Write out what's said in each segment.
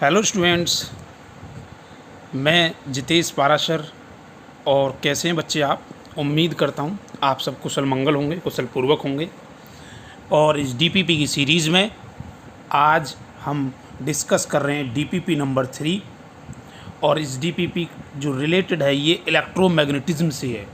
Hello students, मैं जितेश पाराशर। और कैसे हैं बच्चे आप? उम्मीद करता हूं आप सब कुशल मंगल होंगे, कुशल पूर्वक होंगे। और इस डीपीपी की सीरीज़ में आज हम डिस्कस कर रहे हैं डीपीपी नंबर 3। और इस डीपीपी जो रिलेटेड है ये इलेक्ट्रोमैग्नेटिज्म से है।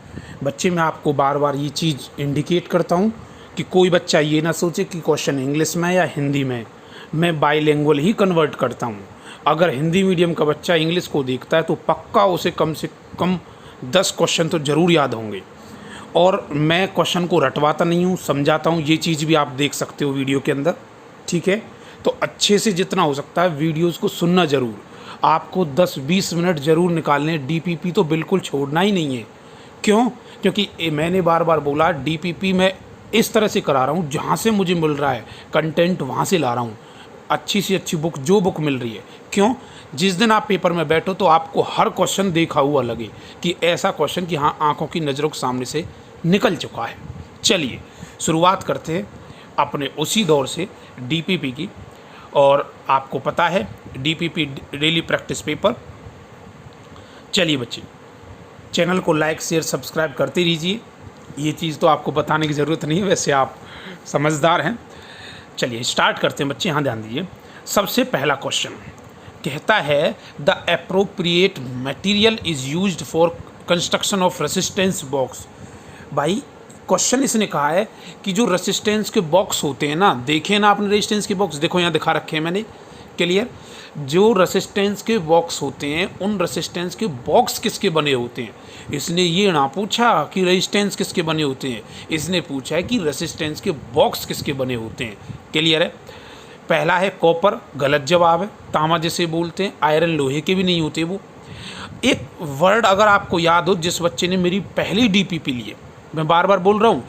बच्चे, मैं आपको बार बार ये चीज़ इंडिकेट करता हूँ कि कोई बच्चा ये ना सोचे कि क्वेश्चन इंग्लिश में या हिंदी में। मैं बाईलिंगुअल ही कन्वर्ट करता हूँ। अगर हिंदी मीडियम का बच्चा इंग्लिश को देखता है तो पक्का उसे कम से कम 10 क्वेश्चन तो ज़रूर याद होंगे। और मैं क्वेश्चन को रटवाता नहीं हूँ, समझाता हूँ। ये चीज़ भी आप देख सकते हो वीडियो के अंदर, ठीक है? तो अच्छे से जितना हो सकता है वीडियोज़ को सुनना ज़रूर। आपको 10-20 मिनट ज़रूर निकालने। डीपीपी तो बिल्कुल छोड़ना ही नहीं है। क्यों? क्योंकि मैंने बार बार बोला डीपीपी मैं इस तरह से करा रहा हूँ, जहाँ से मुझे मिल रहा है कंटेंट वहाँ से ला रहा हूँ। अच्छी से अच्छी बुक, जो बुक मिल रही है। क्यों? जिस दिन आप पेपर में बैठो तो आपको हर क्वेश्चन देखा हुआ लगे कि ऐसा क्वेश्चन कि हाँ, आंखों की नज़रों के सामने से निकल चुका है। चलिए शुरुआत करते हैं अपने उसी दौर से डीपीपी की। और आपको पता है डीपीपी डेली प्रैक्टिस पेपर। चलिए बच्चे, चैनल को लाइक शेयर सब्सक्राइब करते रहिए। ये चीज़ तो आपको बताने की ज़रूरत नहीं है, वैसे आप समझदार हैं। चलिए स्टार्ट करते हैं बच्चे। यहाँ ध्यान दीजिए। सबसे पहला क्वेश्चन कहता है the appropriate material is used for construction of resistance box. भाई क्वेश्चन इसने कहा है कि जो रेसिस्टेंस के बॉक्स होते हैं ना, देखे ना आपने रेजिस्टेंस के बॉक्स, देखो यहाँ दिखा रखे हैं मैंने, क्लियर। जो रेसिस्टेंस के बॉक्स होते हैं उन रेसिस्टेंस के बॉक्स किसके बने होते हैं। इसने ये ना पूछा कि रेजिस्टेंस किसके बने होते हैं, इसने पूछा है कि रेसिस्टेंस के बॉक्स किसके बने होते हैं। क्लियर है? पहला है कॉपर, गलत जवाब है। तांबा जिसे बोलते हैं, आयरन लोहे के भी नहीं होते वो। एक वर्ड अगर आपको याद हो, जिस बच्चे ने मेरी पहली डीपीपी ली है, मैं बार बार बोल रहा हूँ,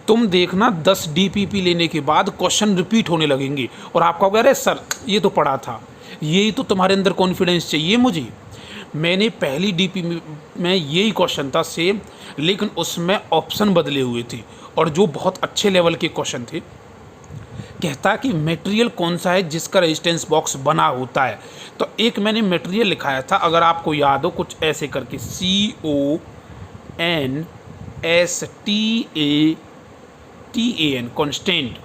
तुम देखना 10 डीपीपी लेने के बाद क्वेश्चन रिपीट होने लगेंगे और आपका कह रहे सर ये तो पढ़ा था। यही तो तुम्हारे अंदर कॉन्फिडेंस चाहिए मुझे। मैंने पहली डीपीपी में यही क्वेश्चन था सेम, लेकिन उसमें ऑप्शन बदले हुए थे और जो बहुत अच्छे लेवल के क्वेश्चन थे। कहता कि मटेरियल कौन सा है जिसका रेजिस्टेंस बॉक्स बना होता है। तो एक मैंने मटेरियल लिखाया था, अगर आपको याद हो, कुछ ऐसे करके CONSTAN, कांस्टेंट।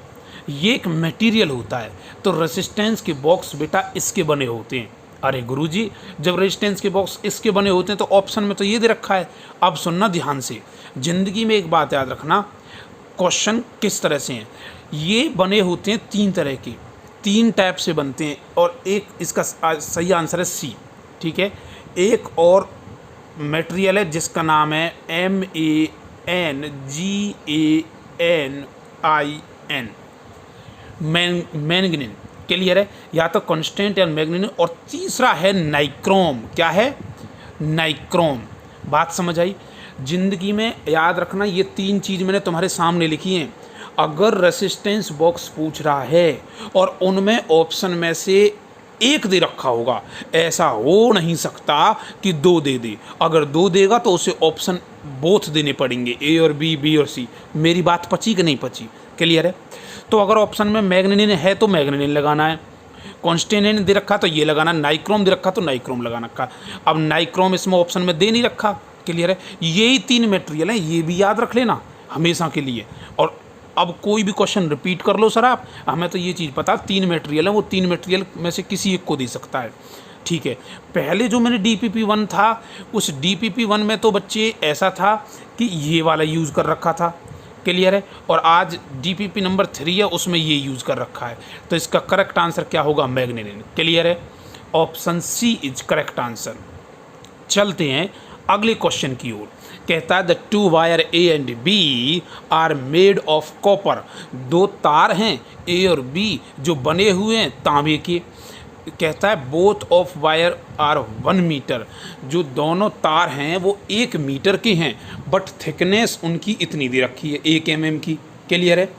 ये एक मटेरियल होता है। तो रेजिस्टेंस के बॉक्स बेटा इसके बने होते हैं। अरे गुरुजी, जब रेजिस्टेंस के बॉक्स इसके बने होते हैं तो ऑप्शन में तो ये दे रखा है। अब सुनना ध्यान से, ज़िंदगी में एक बात याद रखना, क्वेश्चन किस तरह से हैं। ये बने होते हैं 3 तरह के, 3 टाइप से बनते हैं। और एक इसका सही आंसर है सी, ठीक है। एक और मटेरियल है जिसका नाम है MANGANIN, मैंगनीन। क्लियर है? या तो कांस्टेंट या मैंगनीन। और तीसरा है नाइक्रोम। क्या है? नाइक्रोम। बात समझ आई? जिंदगी में याद रखना, ये 3 चीज़ मैंने तुम्हारे सामने लिखी हैं। अगर रेसिस्टेंस बॉक्स पूछ रहा है और उनमें ऑप्शन में से एक दे रखा होगा, ऐसा हो नहीं सकता कि 2 दे दे। अगर 2 देगा तो उसे ऑप्शन बोथ देने पड़ेंगे, A और B, B और C। मेरी बात पची कि नहीं पची? क्लियर है? तो अगर ऑप्शन में मैग्नीनिन है तो मैग्नीनिन लगाना है, कांस्टेंट दे रखा तो ये लगाना, नाइक्रोम दे रखा तो नाइक्रोम लगाना का। अब नाइक्रोम इसमें ऑप्शन में दे नहीं रखा। क्लियर है? यही 3 मटेरियल हैं, ये भी याद रख लेना हमेशा के लिए। और अब कोई भी क्वेश्चन रिपीट कर लो सर आप, हमें तो ये चीज़ पता 3 मटेरियल है, वो 3 मटेरियल में से किसी एक को दे सकता है, ठीक है। पहले जो मैंने डीपीपी 1 था, उस डीपीपी 1 में तो बच्चे ऐसा था कि ये वाला यूज़ कर रखा था। क्लियर है? और आज डीपीपी नंबर 3 है, उसमें ये यूज़ कर रखा है। तो इसका करेक्ट आंसर क्या होगा? मैग्नीनिन। क्लियर है? Option C is correct answer. चलते हैं अगले क्वेश्चन की ओर। कहता है the 2 wire A and B are made of copper. 2 तार हैं A और B जो बने हुए हैं तांबे के। कहता है both of wire are 1 metre. जो दोनों तार हैं वो 1 मीटर के हैं, बट थिकनेस उनकी इतनी दे रखी है 1 mm की। क्लियर है?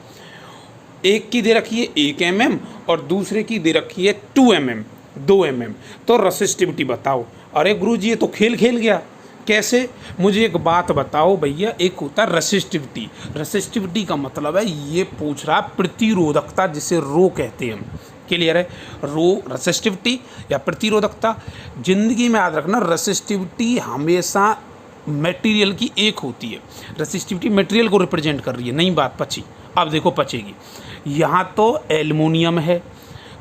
एक की दे रखी है 1 mm और दूसरे की दे रखी है 2 mm, 2 mm। तो रेसिस्टिविटी बताओ। अरे गुरुजी, ये तो खेल खेल गया। कैसे? मुझे एक बात बताओ भैया, एक होता है रेसिस्टिविटी। रेसिस्टिविटी का मतलब है, ये पूछ रहा प्रतिरोधकता, जिसे रो कहते हैं। क्लियर है। रो रेसिस्टिविटी या प्रतिरोधकता, जिंदगी में याद रखना रेसिस्टिविटी हमेशा मटेरियल की एक होती है। रेसिस्टिविटी मटेरियल को रिप्रेजेंट कर रही है, नहीं बात पची। अब देखो पचेगी, यहाँ तो एल्युमिनियम है,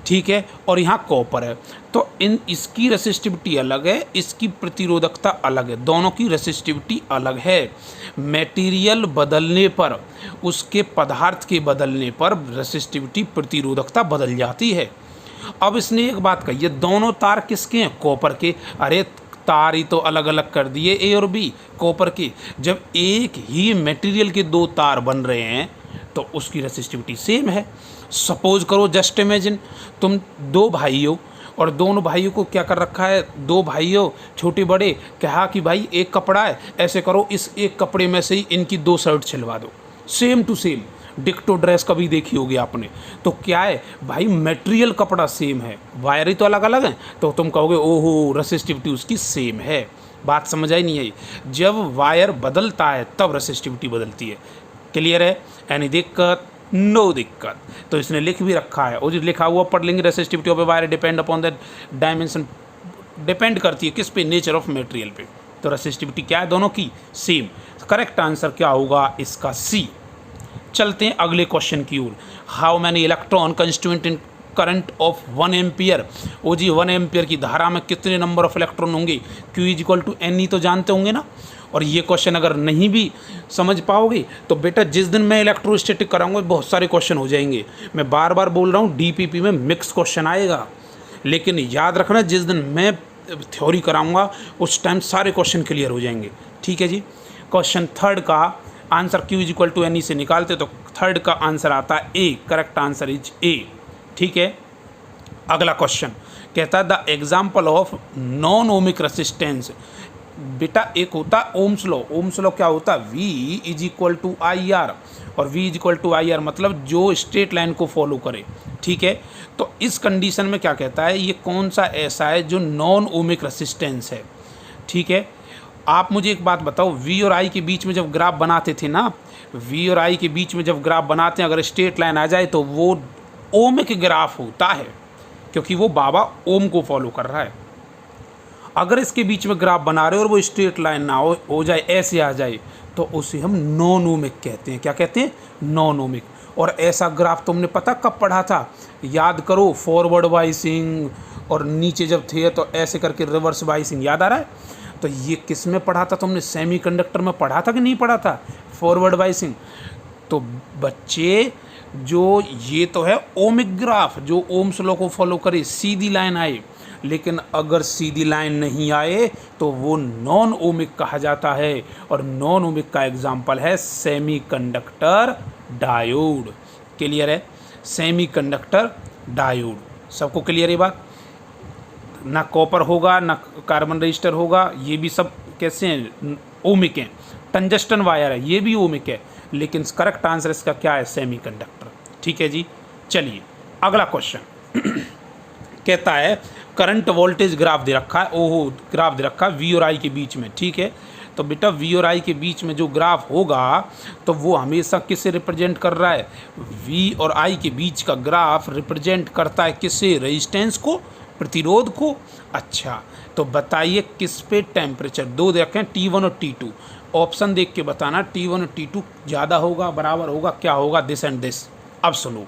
ठीक है, और यहाँ कॉपर है, तो इसकी रेसिस्टिविटी अलग है, इसकी प्रतिरोधकता अलग है, दोनों की रेसिस्टिविटी अलग है। मटेरियल बदलने पर, उसके पदार्थ के बदलने पर रेसिस्टिविटी प्रतिरोधकता बदल जाती है। अब इसने एक बात कही है, दोनों तार किसके हैं? कॉपर के। अरे तार ही तो अलग अलग कर दिए, ए और बी कॉपर के। जब एक ही मटेरियल के दो तार बन रहे हैं तो उसकी रेसिस्टिविटी सेम है। सपोज करो, जस्ट इमेजिन, तुम दो भाई हो और दोनों भाइयों को क्या कर रखा है, दो भाइयों छोटे बड़े, कहा कि भाई एक कपड़ा है, ऐसे करो इस एक कपड़े में से ही इनकी दो शर्ट सिलवा दो, सेम टू सेम। डिक्टो ड्रेस कभी देखी होगी आपने। तो क्या है भाई, मटेरियल कपड़ा सेम है, वायर ही तो अलग अलग हैं, तो तुम कहोगे ओहो रेसिस्टिविटी उसकी सेम है। बात समझ आई नहीं आई? जब वायर बदलता है तब रेसिस्टिविटी बदलती है। क्लियर है? यानी दिक्कत नो दिक्कत। तो इसने लिख भी रखा है, और जो लिखा हुआ पढ़ लेंगे, resistivity of a wire depend upon the dimension, depend करती है किस पे? नेचर ऑफ मटेरियल पे। तो रेसिस्टिविटी क्या है दोनों की? सेम। करेक्ट आंसर क्या होगा इसका? सी। चलते हैं अगले क्वेश्चन की ओर। How many electron constituent in current of 1 ampere. ओ जी, 1 एम्पियर की धारा में कितने नंबर ऑफ इलेक्ट्रॉन होंगे? Q इक्वल टू एन ही तो जानते होंगे ना। और ये क्वेश्चन अगर नहीं भी समझ पाओगे तो बेटा जिस दिन मैं इलेक्ट्रोस्टैटिक कराऊंगा बहुत सारे क्वेश्चन हो जाएंगे। मैं बार बार बोल रहा हूँ डीपीपी में मिक्स क्वेश्चन आएगा, लेकिन याद रखना जिस दिन मैं थ्योरी कराऊंगा उस टाइम सारे क्वेश्चन क्लियर हो जाएंगे। ठीक है जी। क्वेश्चन थर्ड का answer Q equal to n से निकालते तो थर्ड का आंसर आता है A. Correct answer is A. ठीक है। अगला क्वेश्चन कहता है the example of non ohmic resistance. बेटा एक होता है ओम्स लॉ। ओम्स लॉ क्या होता है? V is equal to I R, और V is equal to I R मतलब जो स्ट्रेट लाइन को फॉलो करे। ठीक है। तो इस कंडीशन में क्या कहता है, ये कौन सा ऐसा है जो नॉन ओमिक रेसिस्टेंस है? ठीक है। आप मुझे एक बात बताओ, V और I के बीच में जब ग्राफ बनाते थे ना, V और I के बीच में जब ग्राफ बनाते हैं, अगर स्ट्रेट लाइन आ जाए तो वो ओमिक ग्राफ होता है, क्योंकि वो बाबा ओम को फॉलो कर रहा है। अगर इसके बीच में ग्राफ बना रहे हो और वो स्ट्रेट लाइन ना हो जाए, ऐसे आ जाए, तो उसे हम नॉन ओमिक कहते हैं। क्या कहते हैं? Non ohmic. और ऐसा ग्राफ तुमने पता कब पढ़ा था? याद करो, फॉरवर्ड बाइसिंग, और नीचे जब थे तो ऐसे करके रिवर्स बाइसिंग। याद आ रहा है? तो ये किस में पढ़ा था तुमने? सेमीकंडक्टर में पढ़ा था कि नहीं पढ़ा था? Forward biasing. तो बच्चे जो ये तो है ओमिक ग्राफ, जो ओम्स लॉ को फॉलो करे, सीधी लाइन आए। लेकिन अगर सीधी लाइन नहीं आए तो वो नॉन ओमिक कहा जाता है। और नॉन ओमिक का एग्जाम्पल है सेमीकंडक्टर डायोड। क्लियर है? Semiconductor diode. सबको क्लियर है बात? ना कॉपर होगा ना कार्बन रजिस्टर होगा, ये भी सब कैसे हैं? ओमिक हैं। टंजस्टन वायर है, ये भी ओमिक है, लेकिन करेक्ट आंसर इसका क्या है? सेमीकंडक्टर। ठीक है जी। चलिए अगला क्वेश्चन कहता है करंट वोल्टेज ग्राफ दे रखा है। ओहो, ग्राफ दे रखा है V और I के बीच में। ठीक है। तो बेटा V और I के बीच में जो ग्राफ होगा तो वो हमेशा किसे रिप्रेजेंट कर रहा है? V और I के बीच का ग्राफ रिप्रेजेंट करता है किसे? रेजिस्टेंस को, प्रतिरोध को। अच्छा, तो बताइए किस पे टेम्परेचर दो दे रखे हैं, T1 और T2। ऑप्शन देख के बताना, T1 और T2 ज़्यादा होगा, बराबर होगा, क्या होगा? This and this. अब सुनो,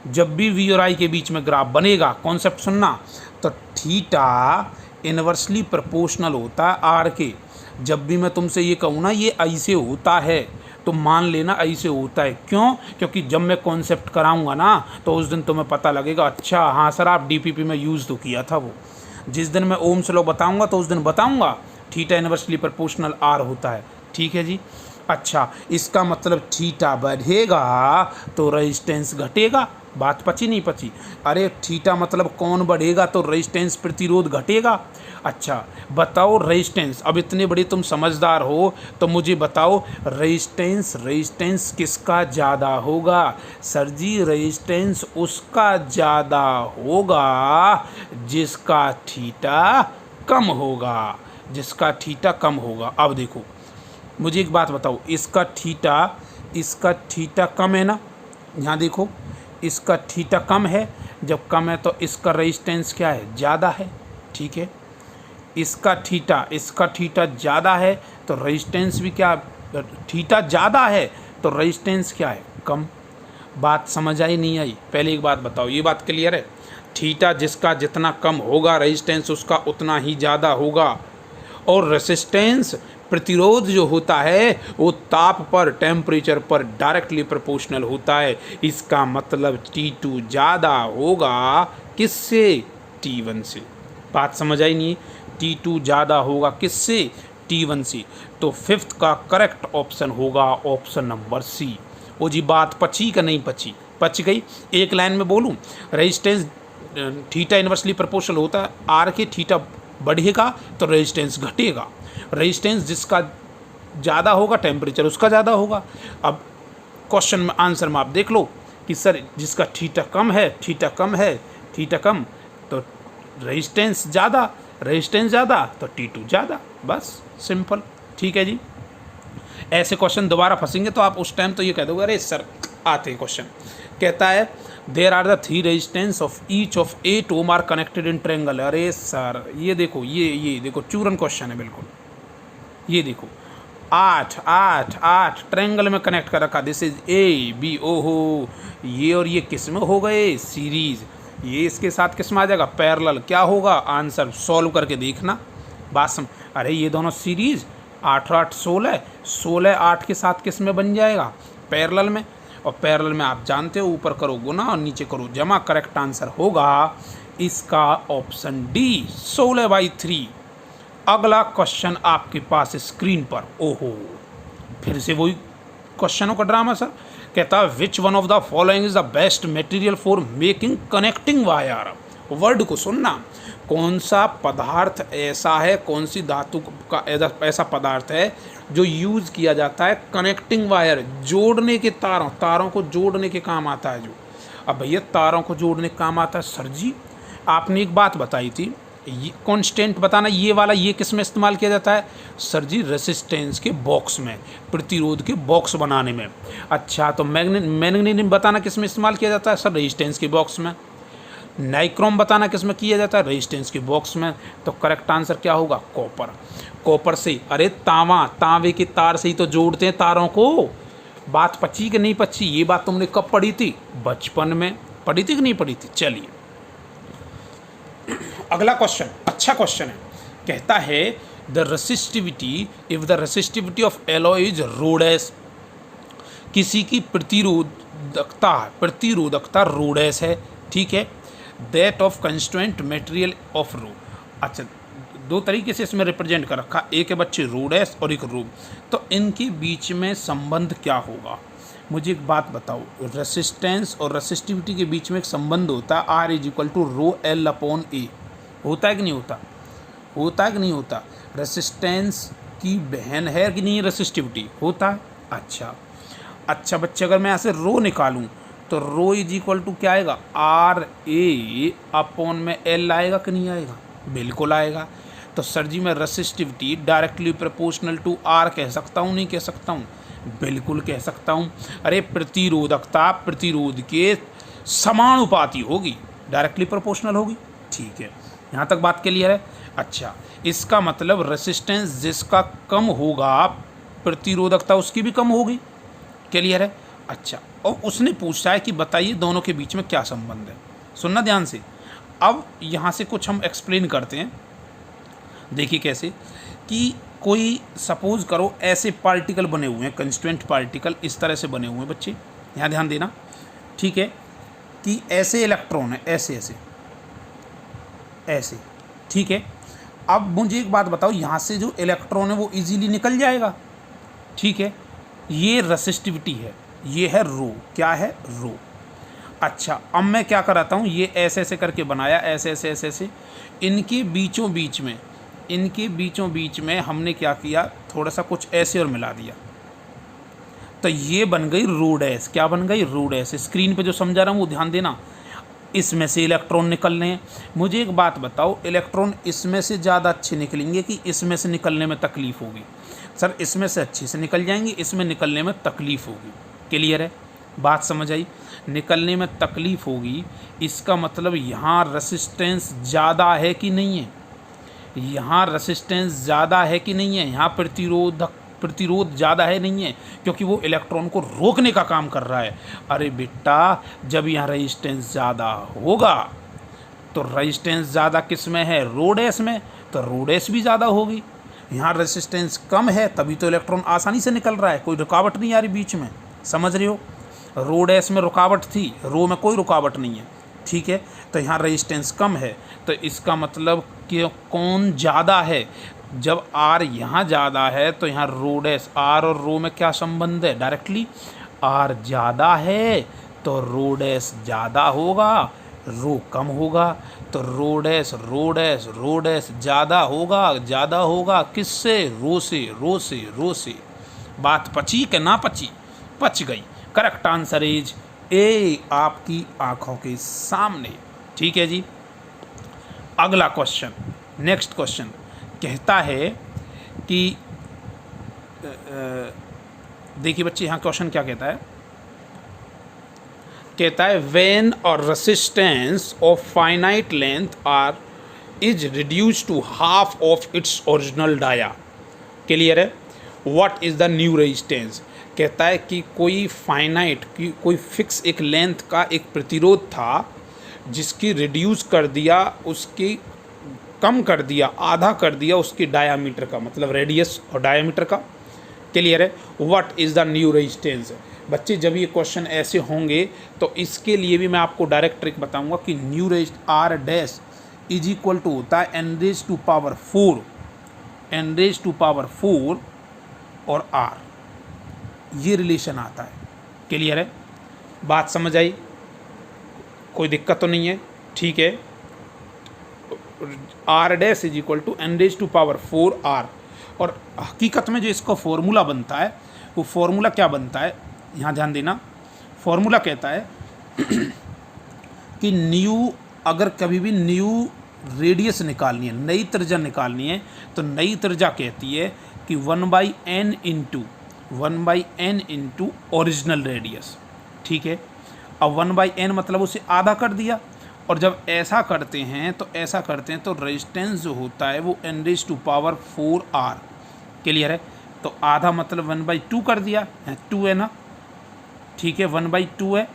जब भी V और I के बीच में ग्राफ बनेगा, कॉन्सेप्ट सुनना, तो थीटा इनवर्सली प्रोपोर्शनल होता है आर के। जब भी मैं तुमसे ये कहूँ ना ये ऐसे होता है, तो मान लेना ऐसे होता है। क्यों? क्योंकि जब मैं कॉन्सेप्ट कराऊंगा ना तो उस दिन तुम्हें पता लगेगा, अच्छा हाँ सर आप डीपीपी में यूज़ तो किया था वो। जिस दिन मैं ओम्स लॉ बताऊंगा तो उस दिन बताऊंगा थीटा इनवर्सली प्रोपोर्शनल आर होता है। ठीक है जी। अच्छा, इसका मतलब थीटा बढ़ेगा तो रेजिस्टेंस घटेगा। बात पची नहीं पची? अरे थीटा मतलब कौन बढ़ेगा तो रेजिस्टेंस, प्रतिरोध घटेगा। अच्छा बताओ रेजिस्टेंस, अब इतने बड़े तुम समझदार हो तो मुझे बताओ रेजिस्टेंस किसका ज़्यादा होगा? सर जी रेजिस्टेंस उसका ज़्यादा होगा जिसका थीटा कम होगा, जिसका थीटा कम होगा। अब देखो मुझे एक बात बताओ, इसका थीटा कम है ना, यहाँ देखो इसका थीटा कम है, जब कम है तो इसका रेजिस्टेंस क्या है, ज़्यादा है, ठीक है। इसका थीटा ज़्यादा है तो रेजिस्टेंस भी क्या, थीटा ज़्यादा है तो रेजिस्टेंस क्या है, कम। बात समझ आई नहीं आई? पहले एक बात बताओ, ये बात क्लियर है? थीटा जिसका जितना कम होगा रेजिस्टेंस उसका उतना ही ज़्यादा होगा, और रेजिस्टेंस प्रतिरोध जो होता है वो ताप पर, टेम्परेचर पर डायरेक्टली प्रोपोर्शनल होता है। इसका मतलब T2 ज़्यादा होगा किससे, T1 से। बात समझ आई नहीं? T2 ज़्यादा होगा किससे, T1 से। तो फिफ्थ का करेक्ट ऑप्शन होगा ऑप्शन नंबर सी। वो जी बात पची का नहीं पची, पच गई। एक लाइन में बोलूँ, रेजिस्टेंस थीटा इन्वर्सली प्रोपोर्शनल होता है आर के, थीटा बढ़ेगा तो रेजिस्टेंस घटेगा। रेजिस्टेंस जिसका ज़्यादा होगा टेम्परेचर उसका ज़्यादा होगा। अब क्वेश्चन में आंसर में आप देख लो कि सर जिसका थीटा कम है, थीटा कम तो रेजिस्टेंस ज़्यादा, तो T2 ज़्यादा, बस सिंपल, ठीक है जी। ऐसे क्वेश्चन दोबारा फंसेंगे तो आप उस टाइम तो ये कह दोगे अरे सर आते क्वेश्चन। कहता है there are the 3 resistance of each of 8 ohm are connected in triangle. अरे सर ये देखो, ये देखो चूरन क्वेश्चन है बिल्कुल। ये देखो 8 ट्रायंगल में कनेक्ट कर रखा, दिस इज ए बी, ओ हो ये और ये किस में हो गए, सीरीज। ये इसके साथ किस में आ जाएगा, पैरेलल। क्या होगा आंसर, सॉल्व करके देखना बात सम। अरे ये दोनों सीरीज 8 और 8 16, 16 8 के साथ किस में बन जाएगा, पैरेलल में। और पैरेलल में आप जानते हो ऊपर करो गुना और नीचे करो जमा। करेक्ट आंसर होगा इसका ऑप्शन डी, 16/3। अगला क्वेश्चन आपके पास स्क्रीन पर। ओहो, फिर से वही क्वेश्चनों का ड्रामा सर। कहता है which one of the following is the best material for making connecting wire. Word को सुनना, कौन सा पदार्थ ऐसा है, कौन सी धातु का ऐसा पदार्थ है जो यूज़ किया जाता है कनेक्टिंग वायर, जोड़ने के तारों को जोड़ने के काम आता है। जो अब भैया तारों को जोड़ने के काम आता है सर जी, आपने एक बात बताई थी, ये कांस्टेंट बताना, ये वाला ये किस में इस्तेमाल किया जाता है सर जी, रेसिस्टेंस के बॉक्स में, प्रतिरोध के बॉक्स बनाने में। अच्छा तो मैग्नीशियम बताना किस में इस्तेमाल किया जाता है सर, रेजिस्टेंस के बॉक्स में। नाइक्रोम बताना किस में किया जाता है, रेजिस्टेंस के बॉक्स में। तो करेक्ट आंसर क्या होगा, कॉपर से। अरे तांबे के तार से ही तो जोड़ते हैं तारों को। बात पची कि नहीं पची, ये बात तुमने कब पढ़ी थी, बचपन में पढ़ी थी कि नहीं पढ़ी थी। चलिए अगला क्वेश्चन, अच्छा क्वेश्चन है। कहता है the resistivity, if the resistivity of alloy is rhodes, किसी की प्रतिरोधकता रोडेस है, ठीक है। That of constraint material of rho. अच्छा दो तरीके से इसमें रिप्रेजेंट कर रखा, एक है बच्चे रोडेस और एक रो। तो इनके बीच में संबंध क्या होगा, मुझे एक बात बताओ। रेसिस्टेंस और रेसिस्टिविटी के बीच में एक संबंध होता है, R = ρl/A। होता है कि नहीं होता, होता है कि नहीं होता। रेसिस्टेंस की बहन है कि नहीं रेसिस्टिविटी, होता है। अच्छा बच्चे, अगर मैं यहाँ से रो निकालूं तो रो = क्या आएगा, RA/L आएगा कि नहीं आएगा, बिल्कुल आएगा। तो सर जी मैं resistivity directly proportional to R कह सकता हूँ, नहीं कह सकता हूँ, बिल्कुल कह सकता हूँ। अरे प्रतिरोधकता प्रतिरोध के समानुपाती होगी, डायरेक्टली प्रोपोर्शनल होगी, ठीक है। यहाँ तक बात क्लियर है। अच्छा इसका मतलब रेसिस्टेंस जिसका कम होगा प्रतिरोधकता उसकी भी कम होगी, क्लियर है। अच्छा और उसने पूछा है कि बताइए दोनों के बीच में क्या संबंध है, सुनना ध्यान से। अब यहाँ से कुछ हम एक्सप्लेन करते हैं, देखिए कैसे। कि कोई सपोज करो ऐसे पार्टिकल बने हुए हैं, कंस्टिट्यूएंट पार्टिकल इस तरह से बने हुए हैं बच्चे, यहाँ ध्यान देना, ठीक है। कि ऐसे इलेक्ट्रॉन है, ऐसे, ठीक है। अब मुझे एक बात बताओ, यहाँ से जो इलेक्ट्रॉन है वो इजीली निकल जाएगा, ठीक है। ये रेसिस्टिविटी है, ये है रो, क्या है रो। अच्छा अब मैं क्या कराता हूँ, ये ऐसे करके बनाया, ऐसे। इनके बीचों बीच में हमने क्या किया, थोड़ा सा कुछ ऐसे और मिला दिया, तो ये बन गई रोडेस। क्या बन गई, रोडेस। स्क्रीन पे जो समझा रहा हूँ वो ध्यान देना। इसमें से इलेक्ट्रॉन निकलने हैं। मुझे एक बात बताओ, इलेक्ट्रॉन इसमें से ज़्यादा अच्छे निकलेंगे कि इसमें से निकलने में तकलीफ़ होगी। सर इसमें से अच्छे से निकल जाएंगे, इसमें निकलने में तकलीफ़ होगी, क्लियर है। बात समझ आई? निकलने में तकलीफ़ होगी, इसका मतलब यहाँ रेसिस्टेंस ज़्यादा है कि नहीं है, यहाँ रेसिस्टेंस ज़्यादा है कि नहीं है, यहाँ प्रतिरोध ज़्यादा है नहीं है, क्योंकि वो इलेक्ट्रॉन को रोकने का काम कर रहा है। अरे बेटा, जब यहाँ रेजिस्टेंस ज़्यादा होगा तो रेजिस्टेंस ज़्यादा किस में है, रोडेस में, तो रोडेस भी ज़्यादा होगी। यहाँ रेजिस्टेंस कम है तभी तो इलेक्ट्रॉन आसानी से निकल रहा है, कोई रुकावट नहीं आ रही बीच में, समझ रहे हो? रोडेस में रुकावट थी, रो में कोई रुकावट नहीं है, ठीक है। तो यहाँ रेजिस्टेंस कम है, तो इसका मतलब कि कौन ज़्यादा है, जब आर यहाँ ज़्यादा है तो यहाँ रोडेस, आर और रो में क्या संबंध है, डायरेक्टली आर ज़्यादा है तो रोडेस ज़्यादा होगा, रो कम होगा तो रोडेस रोडेस रोडेस ज़्यादा होगा किससे, रो से। बात पची कि ना पची? पच गई। करेक्ट आंसर इज ए, आपकी आंखों के सामने, ठीक है जी। अगला क्वेश्चन, नेक्स्ट क्वेश्चन कहता है कि देखिए बच्चे यहाँ क्वेश्चन क्या कहता है, कहता है when a resistance of finite length R is reduce to half of its original dia, clear है, what is the new resistance. कहता है कि कोई फाइनाइट की कोई फिक्स एक लेंथ का एक प्रतिरोध था जिसकी रिड्यूस कर दिया, उसकी कम कर दिया, आधा कर दिया उसकी डायामीटर का, मतलब रेडियस और डायामीटर का, क्लियर है। What is the new resistance. बच्चे जब ये क्वेश्चन ऐसे होंगे तो इसके लिए भी मैं आपको डायरेक्ट ट्रिक बताऊंगा कि new R dash is equal to होता है एन रेज टू पावर 4 और आर, ये रिलेशन आता है, क्लियर है, बात समझ आई, कोई दिक्कत तो नहीं है, ठीक है। R dash is equal to N raise to power 4 R, और हकीकत में जो इसका फॉर्मूला बनता है वो फॉर्मूला क्या बनता है, यहाँ ध्यान देना, फॉर्मूला कहता है कि न्यू, अगर कभी भी न्यू रेडियस निकालनी है, नई त्रिज्या निकालनी है, तो नई त्रिज्या कहती है कि 1/n इंटू ओरिजिनल रेडियस, ठीक है। अब 1/n मतलब उसे आधा कर दिया, और जब ऐसा करते हैं तो रेजिस्टेंस जो होता है वो n raise to power 4r, clear है। तो आधा मतलब 1/2 कर दिया, 2 है ना, ठीक है, 1/2 है,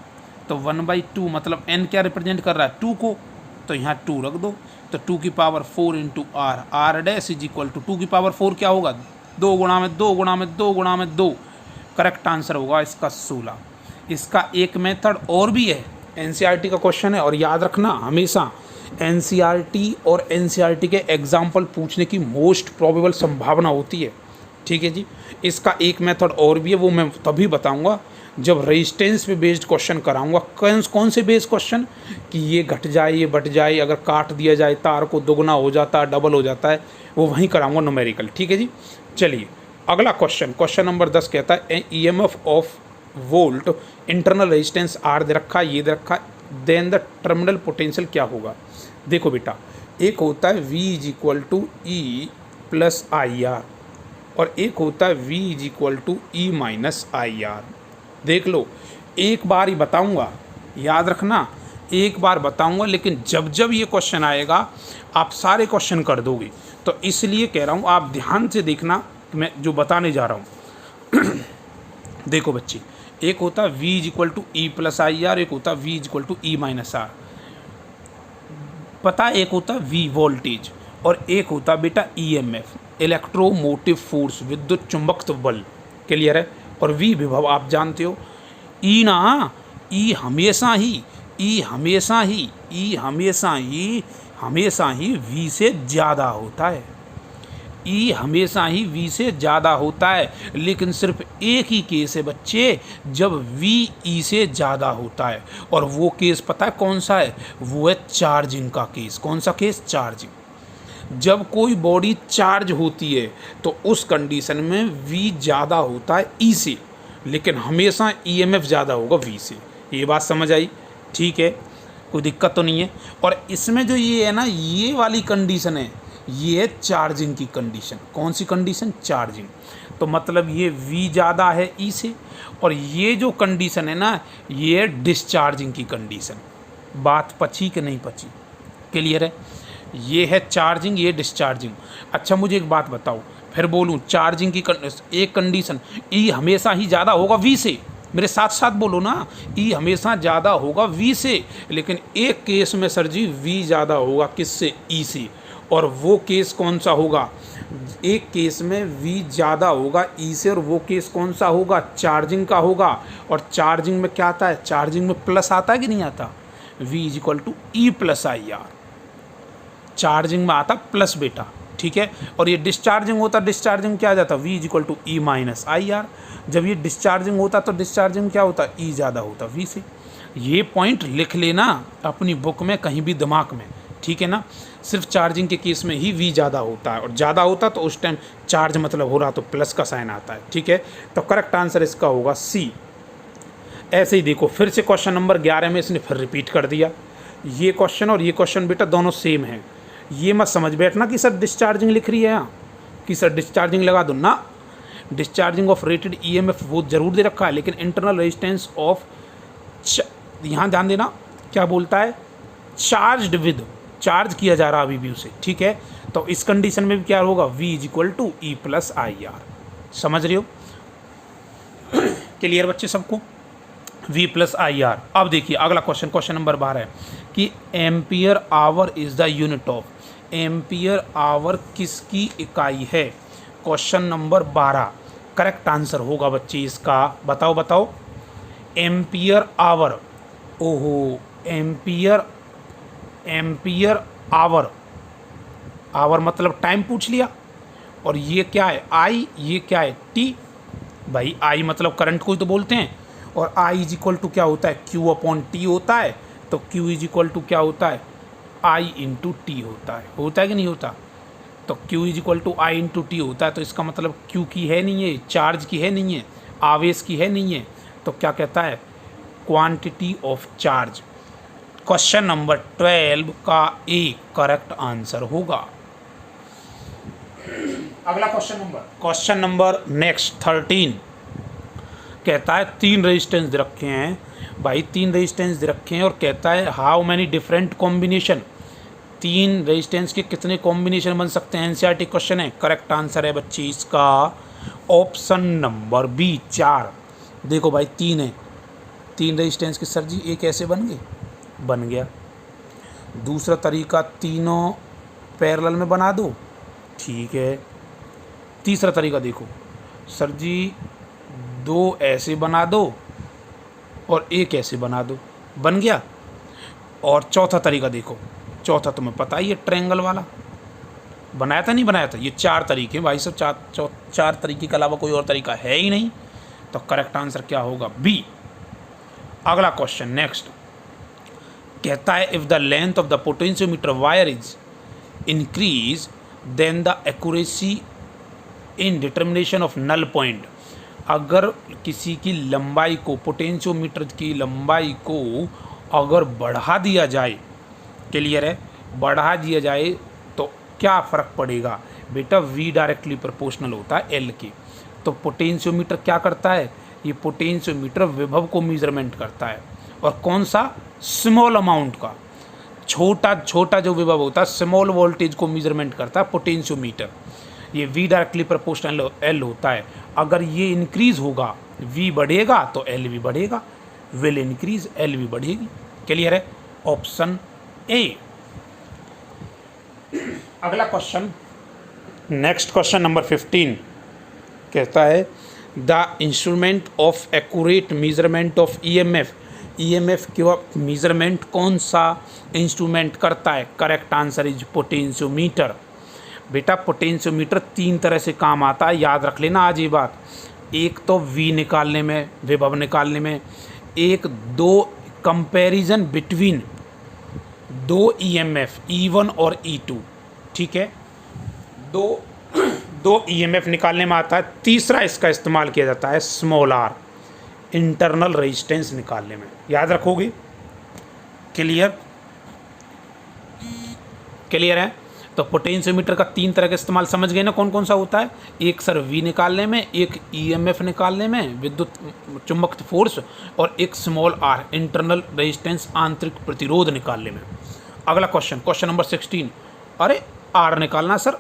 तो 1/2 मतलब n क्या रिप्रेजेंट कर रहा है, 2 को, तो यहाँ 2 रख दो, तो 2 की power 4 into R, R dash is equal to 2 की पावर 4 क्या होगा, 2 गुणा में 2 गुणा में 2 गुणा में 2, करेक्ट आंसर होगा इसका 16। इसका एक मेथड और भी है, एनसीईआरटी का क्वेश्चन है, और याद रखना हमेशा एनसीईआरटी और एनसीईआरटी के एग्जाम्पल पूछने की मोस्ट प्रोबेबल संभावना होती है, ठीक है जी। इसका एक मेथड और भी है, वो मैं तभी बताऊंगा जब रेजिस्टेंस पे बेस्ड क्वेश्चन कराऊंगा। कौन से बेस्ड क्वेश्चन, कि ये घट जाए ये बढ़ जाए, अगर काट दिया जाए तार को दोगुना हो जाता है, डबल हो जाता है, वो वहीं कराऊंगा न्यूमेरिकल, ठीक है जी। चलिए अगला क्वेश्चन, क्वेश्चन नंबर 10 कहता है EMF of volt internal resistance R दे रखा, ये दे रखा, देन द टर्मिनल पोटेंशियल क्या होगा। देखो बेटा, एक होता है V is equal to E plus I R, और एक होता है V is equal to E minus I R. देख लो, एक बार ही बताऊंगा, याद रखना, एक बार बताऊंगा, लेकिन जब जब ये क्वेश्चन आएगा आप सारे क्वेश्चन कर दोगे, तो इसलिए कह रहा हूँ आप ध्यान से देखना मैं जो बताने जा रहा हूँ। देखो बच्चे, एक होता है V is equal to E plus I R, एक होता है V is equal to E minus R, पता है, एक होता है V वोल्टेज, और एक होता है बेटा EMF इलेक्ट्रोमोटिव फोर्स, विद्युत चुंबकत्व बल, क्लियर है। और V विभव आप जानते हो, E ना, E हमेशा ही V से ज़्यादा होता है, E हमेशा ही V से ज़्यादा होता है, लेकिन सिर्फ एक ही केस है बच्चे जब V E से ज़्यादा होता है, और वो केस पता है कौन सा है, वो है चार्जिंग का केस। कौन सा केस, चार्जिंग। जब कोई बॉडी चार्ज होती है तो उस कंडीशन में V ज़्यादा होता है E से, लेकिन हमेशा EMF ज़्यादा होगा V से। ये बात समझ आई, ठीक है, कोई दिक्कत तो नहीं है। और इसमें जो ये है ना, ये वाली कंडीशन है, ये है चार्जिंग की कंडीशन। कौन सी कंडीशन, चार्जिंग। तो मतलब ये V ज़्यादा है E से, और ये जो कंडीशन है ना, ये है डिस्चार्जिंग की कंडीशन। बात पची कि नहीं पची? क्लियर है? ये है चार्जिंग, ये डिस्चार्जिंग। अच्छा मुझे एक बात बताओ, फिर बोलूँ चार्जिंग की एक कंडीशन, E हमेशा ही ज़्यादा होगा V से, मेरे साथ साथ बोलो ना, E हमेशा ज़्यादा होगा V से, लेकिन एक केस में सर जी V ज़्यादा होगा किससे? E से। और वो केस कौन सा होगा? एक केस में V ज़्यादा होगा E से, और वो केस कौन सा होगा? चार्जिंग का होगा। और चार्जिंग में क्या आता है? चार्जिंग में प्लस आता है कि नहीं आता? V is equal to E plus IR। Charging में आता प्लस बेटा, ठीक है। और ये डिस्चार्जिंग होता, डिस्चार्जिंग क्या आ जाता? V is equal to E minus IR। जब ये डिस्चार्जिंग होता तो डिस्चार्जिंग क्या होता? E ज़्यादा होता V से। ये पॉइंट लिख लेना अपनी बुक में, कहीं भी दिमाग में, ठीक है ना। सिर्फ चार्जिंग के केस में ही V ज़्यादा होता है, और ज़्यादा होता तो उस टाइम चार्ज मतलब हो रहा तो प्लस का साइन आता है, ठीक है। तो करेक्ट आंसर इसका होगा C। ऐसे ही देखो, फिर से क्वेश्चन नंबर 11 में इसने फिर रिपीट कर दिया। ये क्वेश्चन और ये क्वेश्चन बेटा दोनों सेम हैं। ये मत समझ बैठना कि सर डिस्चार्जिंग लिख रही है यहाँ, कि सर डिस्चार्जिंग लगा दो ना। डिस्चार्जिंग ऑफ रेटेड EMF वो जरूर दे रखा है, लेकिन इंटरनल रेजिस्टेंस ऑफ, यहाँ ध्यान देना क्या बोलता है? चार्ज्ड विद, चार्ज किया जा रहा अभी भी उसे, ठीक है। तो इस कंडीशन में भी क्या होगा? V is equal to E plus IR। समझ रहे हो? क्लियर बच्चे सबको? V plus IR। अब देखिए अगला क्वेश्चन, क्वेश्चन नंबर 12 है कि ampere hour is the unit of, ampere hour किसकी इकाई है? क्वेश्चन नंबर 12 करेक्ट आंसर होगा बच्चे इसका, बताओ बताओ। एम्पियर आवर, ओहो एम्पियर, एम्पियर आवर, आवर मतलब टाइम पूछ लिया, और ये क्या है? I, ये क्या है? T। भाई I मतलब करंट को ही तो बोलते हैं, और I इज इक्वल टू क्या होता है? Q अपॉन T होता है। तो Q इज इक्वल टू क्या होता है? I इंटू T होता है कि नहीं होता? तो Q is equal to I into T होता है। तो इसका मतलब Q की है नहीं है, चार्ज की है नहीं है, आवेश की है नहीं है, तो क्या कहता है? Quantity of charge. Question number 12 का A करेक्ट आंसर होगा। अगला क्वेश्चन नंबर नेक्स्ट 13 कहता है 3 रेजिस्टेंस दे रखे हैं भाई, 3 रेजिस्टेंस दे रखे हैं, और कहता है how many different combination, 3 resistance के कितने कॉम्बिनेशन बन सकते हैं? NCERT क्वेश्चन है। करेक्ट आंसर है बच्चे इसका ऑप्शन नंबर B 4। देखो भाई 3 है, 3 रेजिस्टेंस के सर जी एक ऐसे बन गए, बन गया। दूसरा तरीका तीनों पैरेलल में बना दो, ठीक है। तीसरा तरीका देखो सर जी 2 ऐसे बना दो और एक ऐसे बना दो, बन गया। और चौथा तरीका देखो, चौथा तुम्हें पता ही है ट्रायंगल वाला, बनाया था नहीं बनाया था? ये 4 तरीके भाई सब, 4 तरीके के अलावा कोई और तरीका है ही नहीं। तो करेक्ट आंसर क्या होगा? B। अगला क्वेश्चन नेक्स्ट कहता है if the length of the potentiometer wire is increase then the accuracy in determination of null point. अगर किसी की लंबाई को, पोटेंशियोमीटर की लंबाई को अगर बढ़ा दिया जाए, क्लियर है, बढ़ा दिया जाए तो क्या फ़र्क पड़ेगा? बेटा V डायरेक्टली प्रोपोर्शनल होता है L के। तो पोटेंशियोमीटर क्या करता है? ये पोटेंशियोमीटर विभव को मेजरमेंट करता है, और कौन सा? स्मॉल अमाउंट का, छोटा जो विभव होता है, स्मॉल वोल्टेज को मेजरमेंट करता है पोटेंशियोमीटर। ये V डायरेक्टली प्रोपोर्शनल L होता है। अगर ये इंक्रीज होगा, V बढ़ेगा तो L भी बढ़ेगा, विल इंक्रीज L भी बढ़ेगी। क्लियर है? Option A। अगला क्वेश्चन नेक्स्ट क्वेश्चन नंबर 15 कहता है the instrument of accurate measurement of EMF, EMF के मेजरमेंट कौन सा इंस्ट्रूमेंट करता है? Correct answer is potentiometer. बेटा पोटेंशियोमीटर 3 तरह से काम आता है, याद रख लेना आज ये बात। एक तो V निकालने में, विभव निकालने में, एक 2 कंपैरिजन बिटवीन 2 EMF E1 और E2, ठीक है, 2 EMF निकालने में आता है। तीसरा इसका इस्तेमाल किया जाता है स्मॉल r, इंटरनल रेजिस्टेंस निकालने में, याद रखोगे? क्लियर है? तो पोटेंशियोमीटर का 3 तरह का इस्तेमाल समझ गए ना, कौन कौन सा होता है। एक सर V निकालने में, एक EMF निकालने में, विद्युत चुंबक फोर्स, और एक स्मॉल r इंटरनल रेजिस्टेंस आंतरिक प्रतिरोध निकालने में। अगला क्वेश्चन नंबर 16। अरे R निकालना सर,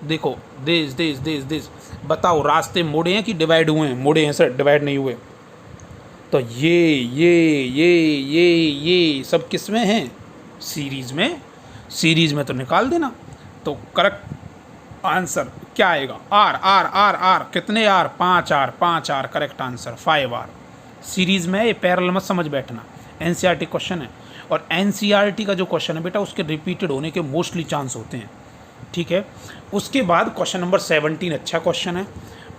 देखो देश बताओ, रास्ते मोड़े हैं कि डिवाइड हुए हैं? मोड़े हैं सर, डिवाइड नहीं हुए। तो ये सब किस में हैं? सीरीज में तो निकाल देना। तो करेक्ट आंसर क्या आएगा? आर कितने R? 5 R correct answer, 5 R. Series में ये पैरेलल मत समझ बैठना, एनसीईआरटी क्वेश्चन है। और एनसीईआरटी का जो क्वेश्चन है बेटा, उसके रिपीटेड होने के मोस्टली चांस होते हैं, ठीक है। उसके बाद क्वेश्चन नंबर 17 अच्छा क्वेश्चन है।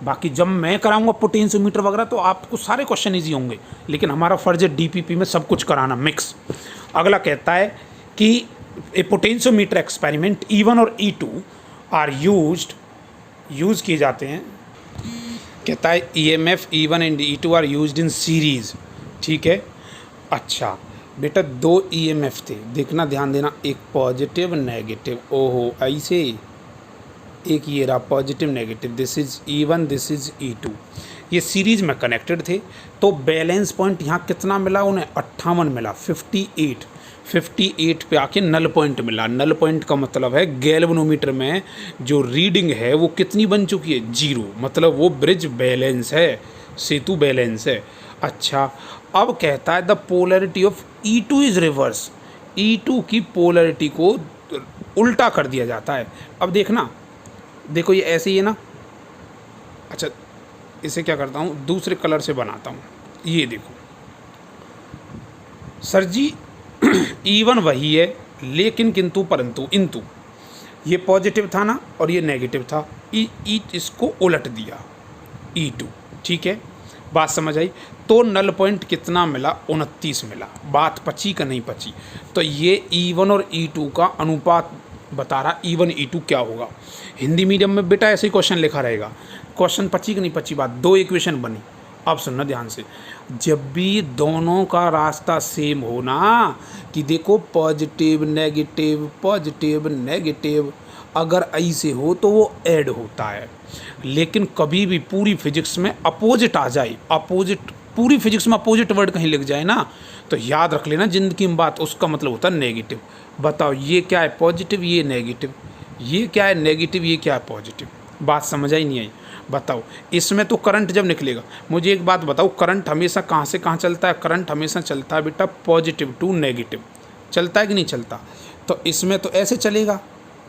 बाकी जब मैं कराऊंगा पोटेंशियोमीटर वगैरह तो आपको सारे क्वेश्चन ईजी होंगे, लेकिन हमारा फ़र्ज है डीपीपी में सब कुछ कराना मिक्स। अगला कहता है कि ए पोटेंशियोमीटर एक्सपेरिमेंट E1 और E2 आर यूज किए जाते हैं। कहता है EMF E1 and E2 are used in series, ठीक है। अच्छा बेटा, 2 EMF थे, देखना ध्यान देना, एक पॉजिटिव नेगेटिव, ओहो ऐसे, एक ये रहा positive negative, this is E1 this is E2, ये सीरीज में कनेक्टेड थे। तो बैलेंस पॉइंट यहाँ कितना मिला उन्हें? 58 मिला, 58 पे आके नल पॉइंट मिला। नल पॉइंट का मतलब है गैल्वेनोमीटर में जो रीडिंग है वो कितनी बन चुकी है? 0, मतलब वो ब्रिज बैलेंस है, सेतु बैलेंस है। अच्छा, अब कहता है the polarity of E2 is reverse, E2 की पोलैरिटी को उल्टा कर दिया जाता है। अब देखना, देखो ये ऐसे ही है ना। अच्छा, इसे क्या करता हूँ, दूसरे कलर से बनाता हूँ। ये देखो सर जी, E1 वही है, लेकिन किंतु परंतु इंतु, ये पॉजिटिव था ना और ये नेगेटिव था, इसको उलट दिया E2, ठीक है। बात समझ आई? तो नल पॉइंट कितना मिला? 29 मिला। बात पची का नहीं पची? तो ये E1 और E2 का अनुपात बता रहा, E1 E2 क्या होगा। हिंदी मीडियम में बेटा ऐसे ही क्वेश्चन लिखा रहेगा। क्वेश्चन पची की नहीं पची बात, 2 इक्वेशन बनी। अब सुनना ध्यान से, जब भी दोनों का रास्ता सेम हो ना, कि देखो पॉजिटिव नेगेटिव, अगर ऐसे हो तो वो ऐड होता है। लेकिन कभी भी पूरी फिजिक्स में अपोजिट आ जाए, पूरी फिजिक्स में अपोजिट वर्ड कहीं लिख जाए ना, तो याद रख लेना जिंदगी में बात, उसका मतलब होता है नेगेटिव। बताओ ये क्या है? पॉजिटिव, ये नेगेटिव, ये क्या है? नेगेटिव, ये क्या है? पॉजिटिव। बात समझ आई नहीं आई? बताओ, इसमें तो करंट जब निकलेगा, मुझे एक बात बताओ, करंट हमेशा कहाँ से कहाँ चलता है? करंट हमेशा चलता है बेटा पॉजिटिव टू नेगेटिव, चलता है कि नहीं चलता? तो इसमें तो ऐसे चलेगा।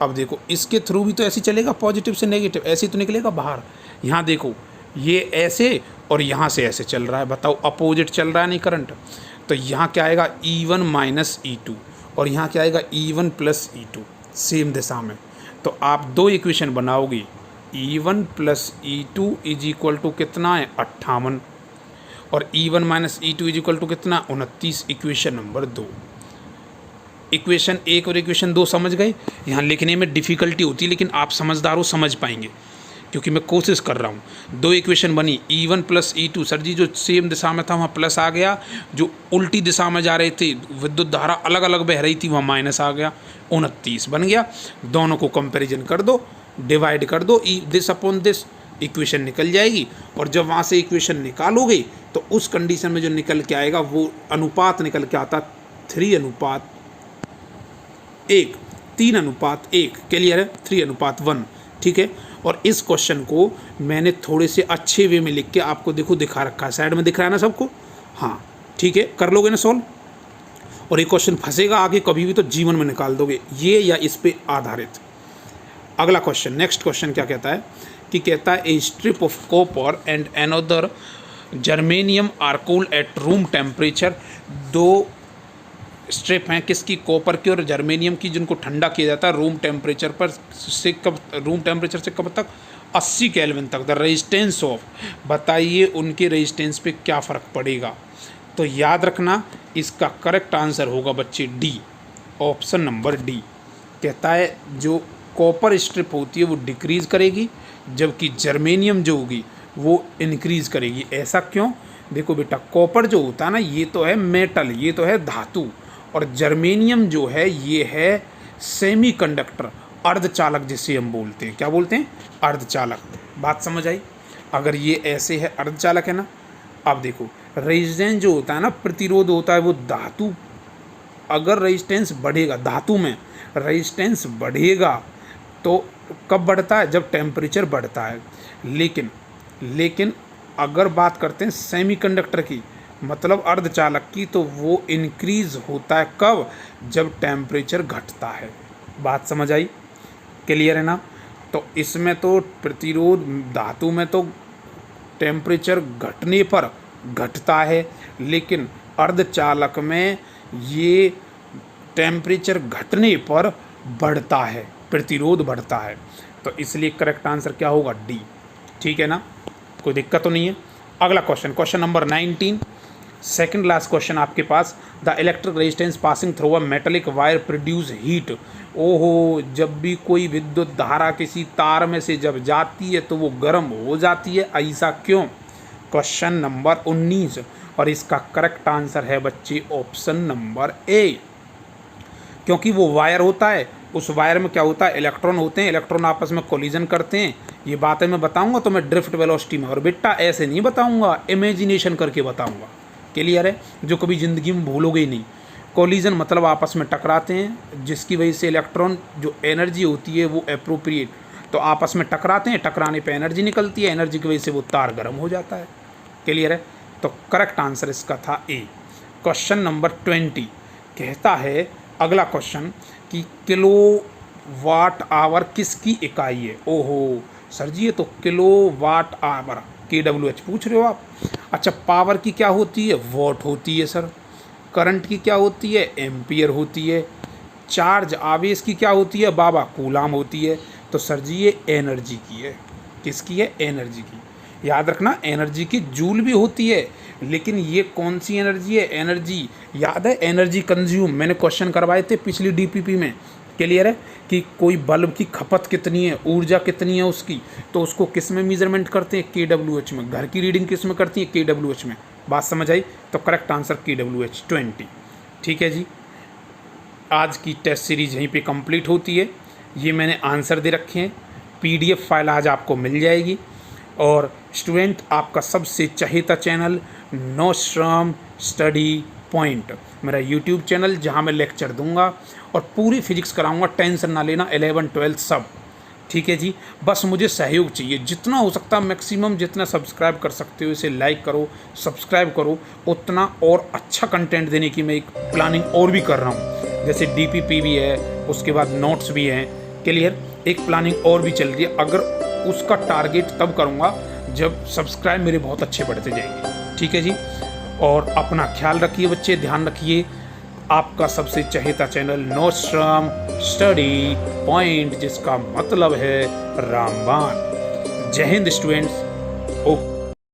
अब देखो, इसके थ्रू भी तो ऐसे चलेगा, पॉजिटिव से नेगेटिव, ऐसे तो निकलेगा बाहर। यहाँ देखो, ये ऐसे और यहाँ से ऐसे चल रहा है। बताओ, अपोजिट चल रहा है नहीं करंट? तो यहाँ क्या आएगा? E1 माइनस E2, और यहाँ क्या आएगा? E1 प्लस E2, सेम दिशा में। तो आप 2 इक्वेशन बनाओगे, E1 plus E2 is equal to कितना है? 58, और E1 minus E2 is equal to कितना? 29। Equation number 2। इक्वेशन 1 और इक्वेशन 2 समझ गए? यहाँ लिखने में डिफ़िकल्टी होती है, लेकिन आप समझदार हो, समझ पाएंगे, क्योंकि मैं कोशिश कर रहा हूँ। 2 इक्वेशन बनी, E1 प्लस E2। सर जी, जो सेम दिशा में था वहाँ प्लस आ गया, जो उल्टी दिशा में जा रहे थे, विद्युत धारा अलग अलग बह रही थी, वहाँ माइनस आ गया। 29 बन गया। दोनों को कंपैरिजन कर दो, डिवाइड कर दो, दिस अपॉन दिस, इक्वेशन निकल जाएगी। और जब वहाँ से इक्वेशन निकालोगे तो उस कंडीशन में जो निकल के आएगा वो अनुपात निकल के आता 3:1, 3:1। क्लियर है? 3:1, ठीक है। और इस क्वेश्चन को मैंने थोड़े से अच्छे वे में लिख के आपको देखो दिखा रखा है, साइड में दिख रहा है ना सबको? हाँ, ठीक है, कर लोगे ना सॉल्व? और ये क्वेश्चन फंसेगा आगे कभी भी तो जीवन में निकाल दोगे, ये या इस पे आधारित। अगला क्वेश्चन, नेक्स्ट क्वेश्चन क्या कहता है कि कहता है a strip of copper and another germanium are cooled at room temperature. 2 strip हैं किसकी? कॉपर की और जर्मेनियम की, जिनको ठंडा किया जाता है रूम टेम्परेचर पर से कब? रूम टेम्परेचर से कब तक? 80 केल्विन तक। द रेजिस्टेंस ऑफ, बताइए उनके रेजिस्टेंस पे क्या फ़र्क पड़ेगा? तो याद रखना, इसका करेक्ट आंसर होगा बच्चे डी, ऑप्शन नंबर डी। कहता है जो कॉपर स्ट्रिप होती है वो डिक्रीज़ करेगी, जबकि जर्मेनियम जो होगी वो इंक्रीज़ करेगी। ऐसा क्यों? देखो बेटा, कॉपर जो होता है ना, ये तो है मेटल, ये तो है धातु, और जर्मेनियम जो है ये है सेमीकंडक्टर, अर्धचालक जिसे हम बोलते हैं, क्या बोलते हैं, अर्धचालक। बात समझ आई। अगर ये ऐसे है अर्धचालक है ना। अब देखो रेजिस्टेंस जो होता है ना, प्रतिरोध होता है वो धातु, अगर रेजिस्टेंस बढ़ेगा, धातु में रेजिस्टेंस बढ़ेगा तो कब बढ़ता है, जब टेम्परेचर बढ़ता है। लेकिन अगर बात करते हैं सेमीकंडक्टर की, मतलब अर्धचालक की, तो वो इंक्रीज होता है कब, जब टेम्परेचर घटता है। बात समझ आई, क्लियर है ना। तो इसमें तो प्रतिरोध धातु में तो टेम्परेचर घटने पर घटता है, लेकिन अर्धचालक में ये टेम्परेचर घटने पर बढ़ता है, प्रतिरोध बढ़ता है। तो इसलिए करेक्ट आंसर क्या होगा, डी। ठीक है ना, कोई दिक्कत तो नहीं है। अगला question, question number 19, second last question आपके पास। The electric resistance passing through a metallic wire produce heat. ओहो, जब भी कोई विद्युत धारा किसी तार में से जब जाती है तो वो गर्म हो जाती है, ऐसा क्यों। क्वेश्चन नंबर 19 और इसका करेक्ट आंसर है बच्चे ऑप्शन नंबर ए। क्योंकि वो वायर होता है, उस वायर में क्या होता है, इलेक्ट्रॉन होते हैं, इलेक्ट्रॉन आपस में कोलिजन करते हैं। ये बातें मैं बताऊंगा तो मैं ड्रिफ्ट वेलोसिटी में, और बेटा ऐसे नहीं बताऊंगा, इमेजिनेशन करके बताऊंगा। क्लियर है, जो कभी ज़िंदगी में भूलोगे ही नहीं। कोलिजन मतलब आपस में टकराते हैं, जिसकी वजह से इलेक्ट्रॉन जो एनर्जी होती है वो अप्रोप्रिएट, तो आपस में टकराते हैं, टकराने पे एनर्जी निकलती है, एनर्जी की वजह से वो तार गर्म हो जाता है। क्लियर है, तो करेक्ट आंसर इसका था ए। क्वेश्चन नंबर 20 कहता है, अगला क्वेश्चन कि किलो वाट आवर किसकी इकाई है। ओहो सर जी, ये तो किलो वाट आवर KWH पूछ रहे हो आप। अच्छा, पावर की क्या होती है, वॉट होती है सर। करंट की क्या होती है, एम्पियर होती है। चार्ज आवेश की क्या होती है बाबा, कूलाम होती है। तो सर जी ये एनर्जी की है, किसकी है, एनर्जी की। याद रखना एनर्जी की जूल भी होती है, लेकिन ये कौन सी एनर्जी है, एनर्जी याद है, एनर्जी कंज्यूम, मैंने क्वेश्चन करवाए थे पिछली DPP में। क्लियर है कि कोई बल्ब की खपत कितनी है, ऊर्जा कितनी है उसकी, तो उसको किस में मेजरमेंट करते हैं, KWH में। घर की रीडिंग किस में करती है, KWH में। बात समझ आई, तो करेक्ट आंसर KWH 20। ठीक है जी, आज की टेस्ट सीरीज यहीं पे कंप्लीट होती है। ये मैंने आंसर दे रखे हैं, PDF फाइल आज आपको मिल जाएगी। और स्टूडेंट, आपका सबसे चहेता चैनल नो श्रम स्टडी पॉइंट, मेरा YouTube चैनल, जहाँ मैं लेक्चर दूंगा और पूरी फिजिक्स कराऊंगा, टेंशन ना लेना, 11, 12 सब। ठीक है जी, बस मुझे सहयोग चाहिए, जितना हो सकता मैक्सिमम, जितना सब्सक्राइब कर सकते हो इसे लाइक करो, सब्सक्राइब करो, उतना और अच्छा कंटेंट देने की मैं एक प्लानिंग और भी कर रहा हूँ। जैसे DPP भी है, उसके बाद नोट्स भी हैं। क्लियर, एक प्लानिंग और भी चल रही है, अगर उसका टारगेट तब करूँगा जब सब्सक्राइब मेरे बहुत अच्छे बढ़ते जाएंगे। ठीक है जी, और अपना ख्याल रखिए बच्चे, ध्यान रखिए। आपका सबसे चहेता चैनल नो श्रम स्टडी पॉइंट, जिसका मतलब है रामबाण। जय हिंद स्टूडेंट्स। ओके।